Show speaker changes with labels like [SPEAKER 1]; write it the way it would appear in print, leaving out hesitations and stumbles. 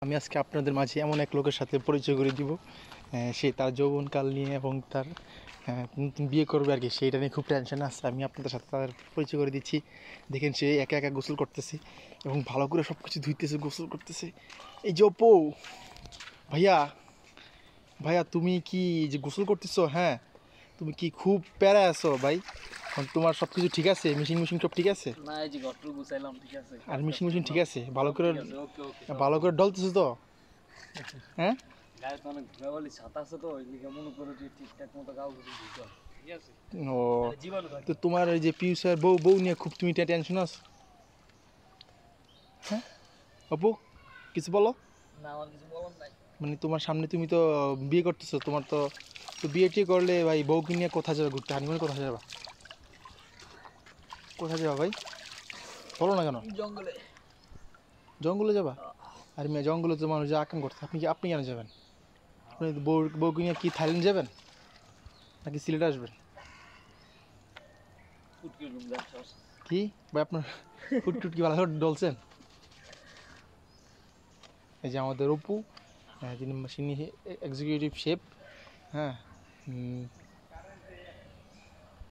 [SPEAKER 1] আমি আজকে আপনাদের মাঝে এমন এক লোকের সাথে পরিচয় করে দিব। সে তার যৌবনকাল নিয়ে এবং তার নতুন বিয়ে করবে আর কি, সেইটা নিয়ে খুব টেনশন আছে। আমি আপনাদের সাথে তার পরিচয় করে দিচ্ছি। দেখেন সে একা একা গোসল করতেছে এবং ভালো করে সব কিছু ধুইতেছে, গোসল করতেছে। এই যে অপু, ভাইয়া ভাইয়া তুমি কি যে গোসল করতেছো? হ্যাঁ, তুমি কি খুব প্যারায় আছো ভাই? তোমার সব কিছু ঠিক আছে? মিশিং মিশিং সব ঠিক আছে?
[SPEAKER 2] না, এই যে ঘরটুকু গুছাইলাম, ঠিক আছে,
[SPEAKER 1] আর
[SPEAKER 2] কাজ টাজ
[SPEAKER 1] মিশিং মিশিং ঠিক
[SPEAKER 2] করলাম,
[SPEAKER 1] আছে? ভালো
[SPEAKER 2] সব
[SPEAKER 1] করে
[SPEAKER 2] ঠিক আছে, ওকে ওকে, সব
[SPEAKER 1] ভালো
[SPEAKER 2] ঠিক
[SPEAKER 1] করে
[SPEAKER 2] আছে।
[SPEAKER 1] ডলতেছো তো? হ্যাঁ,
[SPEAKER 2] গায়ে তো অনেক ধুলাবালি ছাতা আছে, তো ওই দিকে মনে করো যে ঠিকঠাক মতো কাউকে ধুতে হবে, ঠিক আছে,
[SPEAKER 1] ও
[SPEAKER 2] তাহলে জীবাণু
[SPEAKER 1] তো
[SPEAKER 2] থাকে।
[SPEAKER 1] তোমার এই যে পিউষের বউ বউ নিয়ে খুব তুমি টেনশন আছো? হ্যাঁ অপু, কিছু বলো।
[SPEAKER 2] না, আমার কিছু বলার নাই।
[SPEAKER 1] মানে তোমার সামনে তুমি তো বিয়ে করতেছো, তোমার তো তো বিয়ে টিয়ে করলে ভাই বউকে নিয়ে কোথায় যাবে ঘুরতে? হানিমুনে কোথায় যাবা? কোথায় যাবা ভাই, বলো না কেন?
[SPEAKER 2] জঙ্গলে।
[SPEAKER 1] জঙ্গলে যাবা? আর মেয়ে জঙ্গলে তো মানুষ যা আকাম করতে, আপনি কেন যাবেন? আপনি বউকে নিয়ে কি থাইল্যান্ড যাবেন নাকি সিলেট আসবেন?
[SPEAKER 2] ফুটকির রুম যাচ্ছে।
[SPEAKER 1] কি ভাই আপনার ফুট টুট কি ভালো করে ডলছেন? এই যে আমাদের অপু, যিনি এক্সিকিউটিভ শেফ। হ্যাঁ,